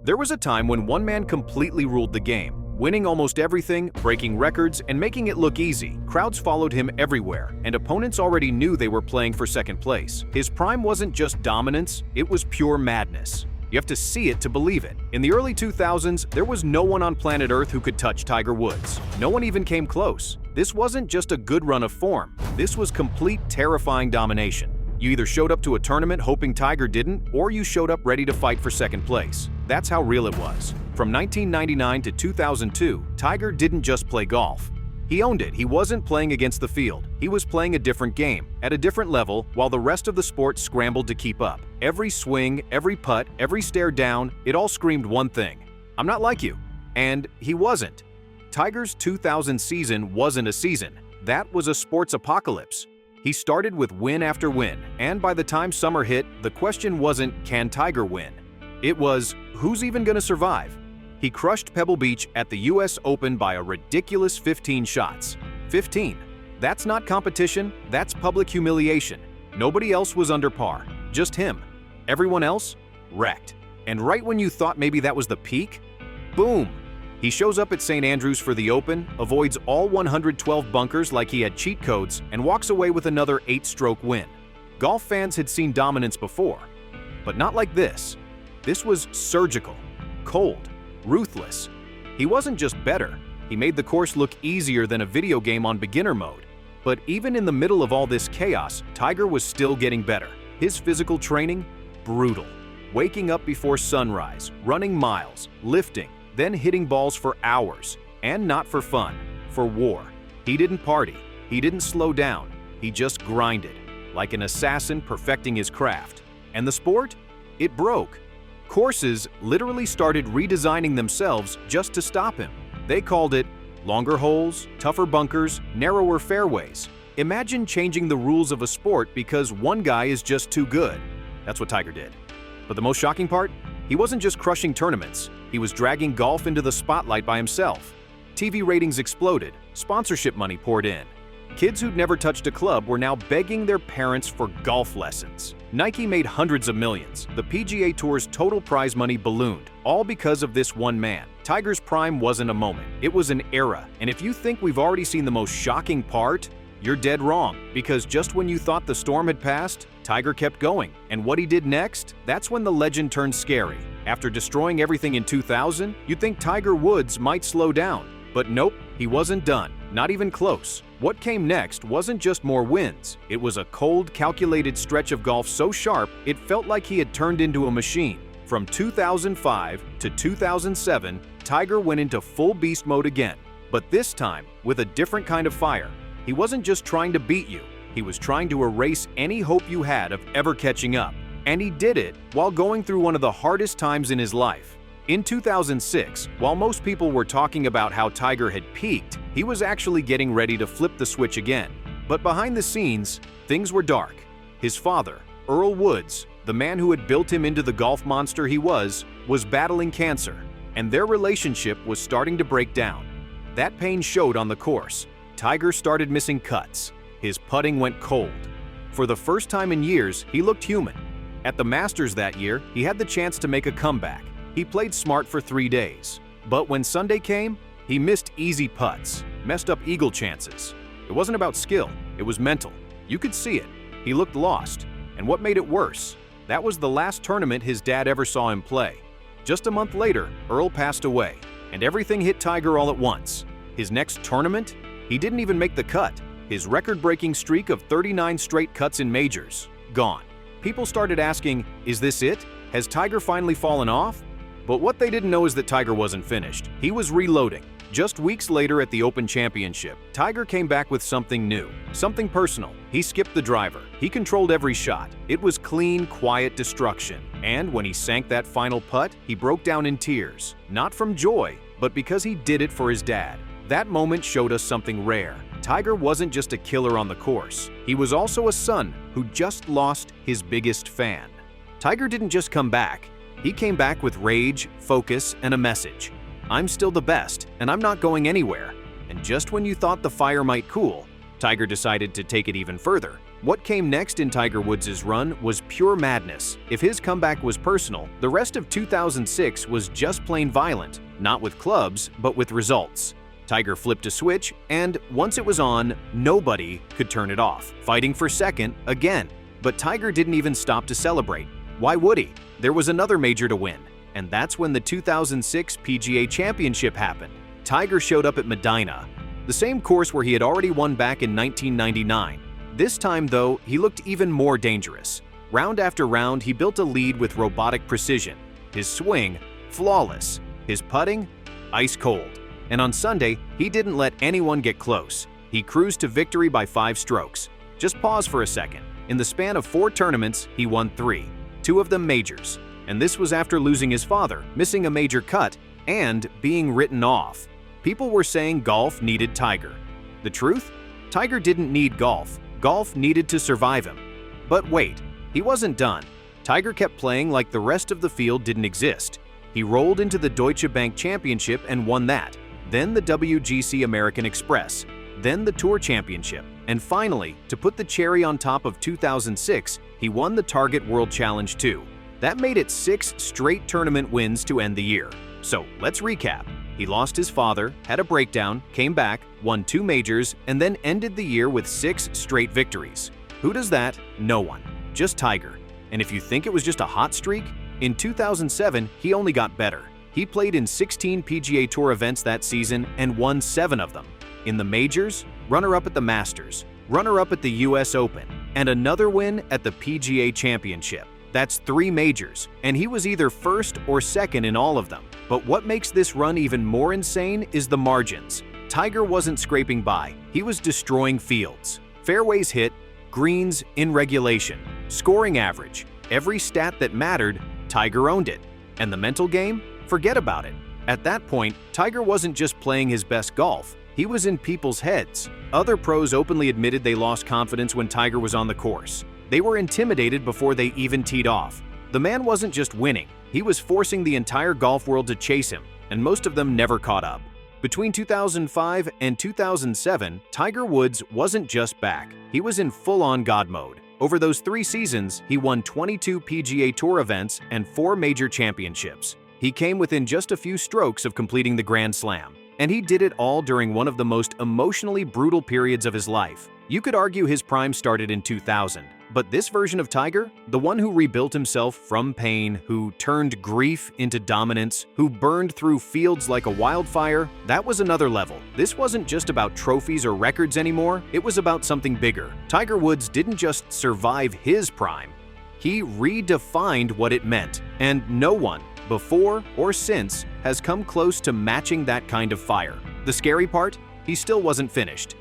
There was a time when one man completely ruled the game, winning almost everything, breaking records, and making it look easy. Crowds followed him everywhere, and opponents already knew they were playing for second place. His prime wasn't just dominance, it was pure madness. You have to see it to believe it. In the early 2000s, there was no one on planet Earth who could touch Tiger Woods. No one even came close. This wasn't just a good run of form. This was complete, terrifying domination. You either showed up to a tournament hoping Tiger didn't, or you showed up ready to fight for second place. That's how real it was. From 1999 to 2002, Tiger didn't just play golf. He owned it. He wasn't playing against the field. He was playing a different game, at a different level, while the rest of the sport scrambled to keep up. Every swing, every putt, every stare down, it all screamed one thing: I'm not like you. And he wasn't. Tiger's 2000 season wasn't a season. That was a sports apocalypse. He started with win after win, and by the time summer hit, the question wasn't, can Tiger win? It was, who's even gonna survive? He crushed Pebble Beach at the US Open by a ridiculous 15 shots. 15. That's not competition, that's public humiliation. Nobody else was under par, just him. Everyone else, wrecked. And right when you thought maybe that was the peak, boom! He shows up at St. Andrews for the Open, avoids all 112 bunkers like he had cheat codes, and walks away with another 8-stroke win. Golf fans had seen dominance before, but not like this. This was surgical, cold, ruthless. He wasn't just better, he made the course look easier than a video game on beginner mode. But even in the middle of all this chaos, Tiger was still getting better. His physical training, brutal. Waking up before sunrise, running miles, lifting, then hitting balls for hours, and not for fun, for war. He didn't party, he didn't slow down, he just grinded, like an assassin perfecting his craft. And the sport? It broke. Courses literally started redesigning themselves just to stop him. They called it longer holes, tougher bunkers, narrower fairways. Imagine changing the rules of a sport because one guy is just too good. That's what Tiger did. But the most shocking part? He wasn't just crushing tournaments, he was dragging golf into the spotlight by himself. TV ratings exploded, sponsorship money poured in. Kids who'd never touched a club were now begging their parents for golf lessons. Nike made hundreds of millions. The PGA Tour's total prize money ballooned, all because of this one man. Tiger's prime wasn't a moment, it was an era. And if you think we've already seen the most shocking part, you're dead wrong, because just when you thought the storm had passed, Tiger kept going. And what he did next? That's when the legend turned scary. After destroying everything in 2000, you'd think Tiger Woods might slow down. But nope, he wasn't done. Not even close. What came next wasn't just more wins. It was a cold, calculated stretch of golf so sharp, it felt like he had turned into a machine. From 2005 to 2007, Tiger went into full beast mode again. But this time, with a different kind of fire. He wasn't just trying to beat you, he was trying to erase any hope you had of ever catching up. And he did it while going through one of the hardest times in his life. In 2006, while most people were talking about how Tiger had peaked, he was actually getting ready to flip the switch again. But behind the scenes, things were dark. His father, Earl Woods, the man who had built him into the golf monster he was battling cancer, and their relationship was starting to break down. That pain showed on the course. Tiger started missing cuts. His putting went cold. For the first time in years, he looked human. At the Masters that year, he had the chance to make a comeback. He played smart for 3 days. But when Sunday came, he missed easy putts, messed up eagle chances. It wasn't about skill, it was mental. You could see it. He looked lost. And what made it worse? That was the last tournament his dad ever saw him play. Just a month later, Earl passed away, and everything hit Tiger all at once. His next tournament? He didn't even make the cut. His record-breaking streak of 39 straight cuts in majors, gone. People started asking, is this it? Has Tiger finally fallen off? But what they didn't know is that Tiger wasn't finished. He was reloading. Just weeks later at the Open Championship, Tiger came back with something new, something personal. He skipped the driver. He controlled every shot. It was clean, quiet destruction. And when he sank that final putt, he broke down in tears. Not from joy, but because he did it for his dad. That moment showed us something rare. Tiger wasn't just a killer on the course. He was also a son who just lost his biggest fan. Tiger didn't just come back. He came back with rage, focus, and a message. I'm still the best, and I'm not going anywhere. And just when you thought the fire might cool, Tiger decided to take it even further. What came next in Tiger Woods' run was pure madness. If his comeback was personal, the rest of 2006 was just plain violent, not with clubs, but with results. Tiger flipped a switch, and once it was on, nobody could turn it off, fighting for second again. But Tiger didn't even stop to celebrate. Why would he? There was another major to win, and that's when the 2006 PGA Championship happened. Tiger showed up at Medinah, the same course where he had already won back in 1999. This time, though, he looked even more dangerous. Round after round, he built a lead with robotic precision. His swing, flawless. His putting, ice cold. And on Sunday, he didn't let anyone get close. He cruised to victory by 5 strokes. Just pause for a second. In the span of 4 tournaments, he won 3, 2 of them majors. And this was after losing his father, missing a major cut, and being written off. People were saying golf needed Tiger. The truth? Tiger didn't need golf. Golf needed to survive him. But wait, he wasn't done. Tiger kept playing like the rest of the field didn't exist. He rolled into the Deutsche Bank Championship and won that, then the WGC American Express, then the Tour Championship, and finally, to put the cherry on top of 2006, he won the Target World Challenge 2. That made it 6 straight tournament wins to end the year. So let's recap. He lost his father, had a breakdown, came back, won 2 majors, and then ended the year with 6 straight victories. Who does that? No one. Just Tiger. And if you think it was just a hot streak, in 2007, he only got better. He played in 16 PGA Tour events that season and won 7 of them. In the majors, runner-up at the Masters, runner-up at the US Open, and another win at the PGA Championship. That's 3 majors, and he was either first or second in all of them. But what makes this run even more insane is the margins. Tiger wasn't scraping by, he was destroying fields. Fairways hit, greens in regulation, scoring average. Every stat that mattered, Tiger owned it. And the mental game? Forget about it. At that point, Tiger wasn't just playing his best golf, he was in people's heads. Other pros openly admitted they lost confidence when Tiger was on the course. They were intimidated before they even teed off. The man wasn't just winning, he was forcing the entire golf world to chase him, and most of them never caught up. Between 2005 and 2007, Tiger Woods wasn't just back, he was in full-on God mode. Over those 3 seasons, he won 22 PGA Tour events and 4 major championships. He came within just a few strokes of completing the Grand Slam. And he did it all during one of the most emotionally brutal periods of his life. You could argue his prime started in 2000, but this version of Tiger, the one who rebuilt himself from pain, who turned grief into dominance, who burned through fields like a wildfire, that was another level. This wasn't just about trophies or records anymore, it was about something bigger. Tiger Woods didn't just survive his prime, he redefined what it meant, and no one, before or since, has come close to matching that kind of fire. The scary part? He still wasn't finished.